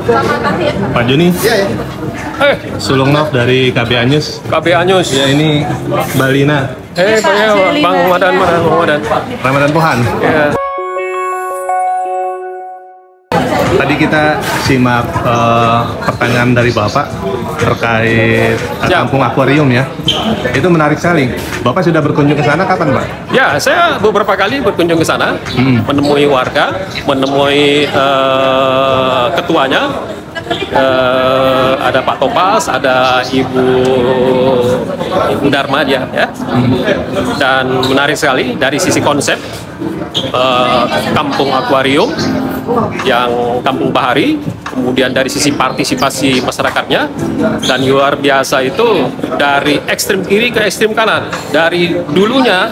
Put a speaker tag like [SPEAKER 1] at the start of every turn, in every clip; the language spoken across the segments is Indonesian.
[SPEAKER 1] Pak Joni, Sulung Nov dari KBA News.
[SPEAKER 2] KBA News.
[SPEAKER 1] Ya, ini Balina.
[SPEAKER 2] Bang Madan.
[SPEAKER 1] Ramadan Pohan.
[SPEAKER 2] Ya.
[SPEAKER 1] Tadi kita simak pertanyaan dari Bapak terkait kampung akuarium ya. Itu menarik sekali. Bapak sudah berkunjung ke sana kapan, Pak?
[SPEAKER 2] Ya, saya beberapa kali berkunjung ke sana, menemui warga, menemui ketuanya. Ada Pak Topas, ada Ibu Dharma dia, ya. Dan menarik sekali dari sisi konsep kampung akuarium yang kampung bahari, kemudian dari sisi partisipasi masyarakatnya, dan luar biasa itu dari ekstrem kiri ke ekstrem kanan, dari dulunya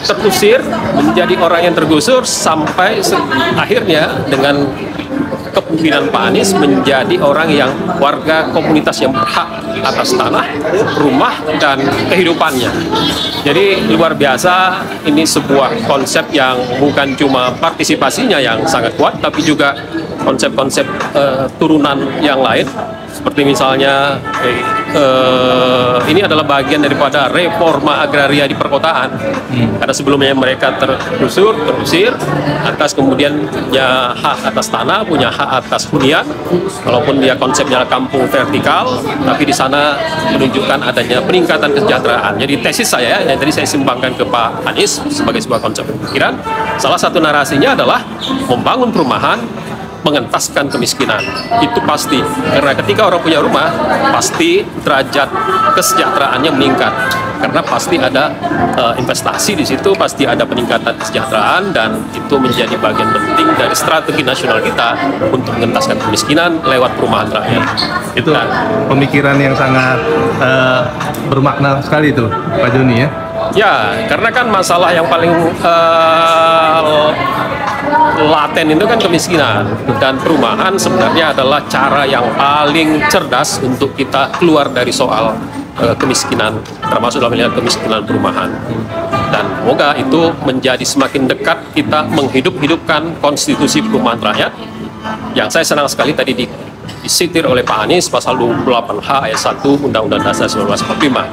[SPEAKER 2] terusir menjadi orang yang tergusur sampai akhirnya dengan kepemimpinan Pak Anies menjadi orang yang warga komunitas yang berhak atas tanah, rumah, dan kehidupannya. Jadi luar biasa, ini sebuah konsep yang bukan cuma partisipasinya yang sangat kuat, tapi juga konsep-konsep turunan yang lain. Seperti misalnya ini adalah bagian daripada reforma agraria di perkotaan. Karena sebelumnya mereka terusir, atas kemudian punya hak atas tanah, punya hak atas hunian. Walaupun dia konsepnya kampung vertikal, tapi di sana menunjukkan adanya peningkatan kesejahteraan. Jadi tesis saya yang tadi saya sumbangkan ke Pak Anies sebagai sebuah konsep pemikiran, salah satu narasinya adalah membangun perumahan, mengentaskan kemiskinan. Itu pasti, karena ketika orang punya rumah, pasti derajat kesejahteraannya meningkat, karena pasti ada investasi di situ, pasti ada peningkatan kesejahteraan, dan itu menjadi bagian penting dari strategi nasional kita untuk mengentaskan kemiskinan lewat perumahan rakyat.
[SPEAKER 1] Itu pemikiran yang sangat bermakna sekali itu, Pak Joni ya.
[SPEAKER 2] Ya, karena kan masalah yang paling laten itu kan kemiskinan, dan perumahan sebenarnya adalah cara yang paling cerdas untuk kita keluar dari soal kemiskinan, termasuk dalam hal kemiskinan perumahan. Dan semoga itu menjadi semakin dekat kita menghidupkan konstitusi perumahan rakyat, yang saya senang sekali tadi disitir oleh Pak Anies pasal 28H ayat 1 Undang-Undang Dasar 1945,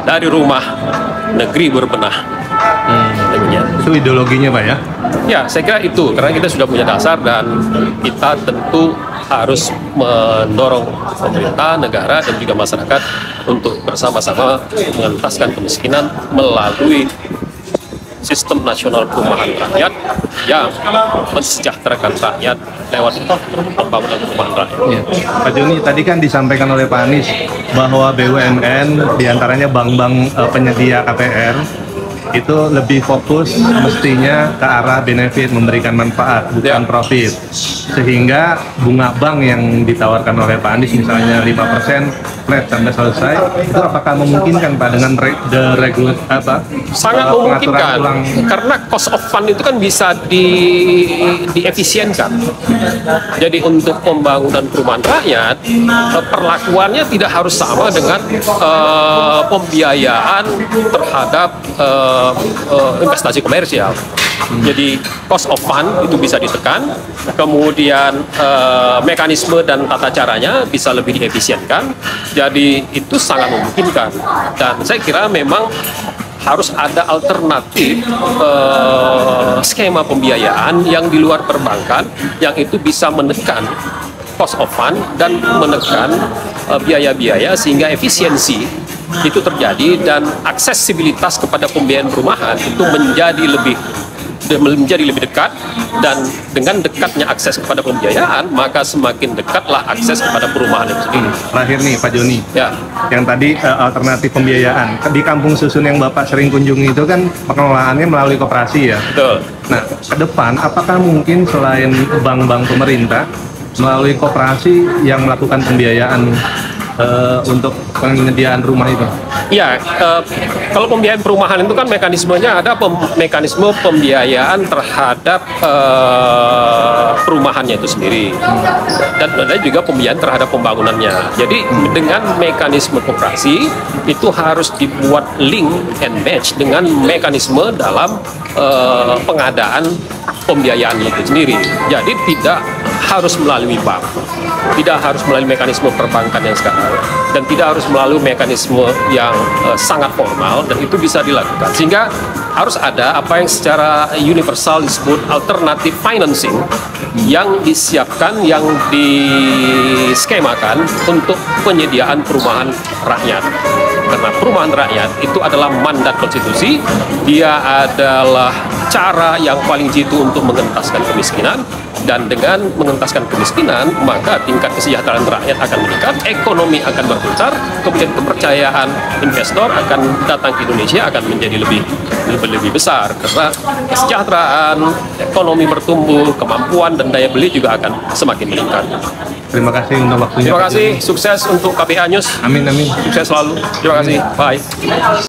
[SPEAKER 2] dari rumah negeri berbenah.
[SPEAKER 1] Itu ideologinya, Pak ya?
[SPEAKER 2] Ya, saya kira itu, karena kita sudah punya dasar, dan kita tentu harus mendorong pemerintah, negara, dan juga masyarakat untuk bersama-sama mengentaskan kemiskinan melalui sistem nasional perumahan rakyat yang mensejahterakan rakyat lewat pembangunan perumahan rakyat.
[SPEAKER 1] Ya. Pak Joni, tadi kan disampaikan oleh Pak Anies bahwa BUMN, diantaranya bank-bank penyedia KPR, itu lebih fokus mestinya ke arah benefit, memberikan manfaat, bukan profit. Sehingga bunga bank yang ditawarkan oleh Pak Anies misalnya 5% flat sampai selesai, itu apakah memungkinkan Pak dengan
[SPEAKER 2] sangat memungkinkan, karena cost of fund itu kan bisa diefisienkan. Jadi untuk pembangunan perumahan rakyat, perlakuannya tidak harus sama dengan pembiayaan terhadap investasi komersial. Jadi cost of fund itu bisa ditekan, kemudian mekanisme dan tata caranya bisa lebih diefisienkan. Jadi itu sangat memungkinkan, dan saya kira memang harus ada alternatif skema pembiayaan yang di luar perbankan, yang itu bisa menekan cost of fund dan menekan biaya-biaya sehingga efisiensi itu terjadi, dan aksesibilitas kepada pembiayaan perumahan itu menjadi lebih dekat. Dan dengan dekatnya akses kepada pembiayaan, maka semakin dekatlah akses kepada perumahan itu sendiri.
[SPEAKER 1] Terakhir nih Pak Joni,
[SPEAKER 2] ya,
[SPEAKER 1] yang tadi alternatif pembiayaan di kampung susun yang Bapak sering kunjungi itu kan pengelolaannya melalui koperasi ya.
[SPEAKER 2] Betul.
[SPEAKER 1] Nah, ke depan apakah mungkin selain bank-bank pemerintah, melalui koperasi yang melakukan pembiayaan untuk penyediaan rumah itu?
[SPEAKER 2] Ya, kalau pembiayaan perumahan itu kan mekanismenya ada mekanisme pembiayaan terhadap perumahannya itu sendiri, dan ada juga pembiayaan terhadap pembangunannya. Jadi dengan mekanisme koperasi itu harus dibuat link and match dengan mekanisme dalam pengadaan pembiayaan itu sendiri. Jadi tidak harus melalui bank, tidak harus melalui mekanisme perbankan yang sekarang, dan tidak harus melalui mekanisme yang sangat formal, dan itu bisa dilakukan. Sehingga harus ada apa yang secara universal disebut alternative financing yang disiapkan, yang diskemakan untuk penyediaan perumahan rakyat. Karena perumahan rakyat itu adalah mandat konstitusi, dia adalah cara yang paling jitu untuk mengentaskan kemiskinan, dan dengan mengentaskan kemiskinan maka tingkat kesejahteraan rakyat akan meningkat, ekonomi akan berputar, kemudian kepercayaan investor akan datang ke Indonesia akan menjadi lebih besar, karena kesejahteraan ekonomi bertumbuh, kemampuan dan daya beli juga akan semakin meningkat.
[SPEAKER 1] Terima kasih untuk waktunya.
[SPEAKER 2] Terima kasih, sukses untuk KPA News.
[SPEAKER 1] Amin, amin.
[SPEAKER 2] Sukses selalu. Terima kasih. Bye.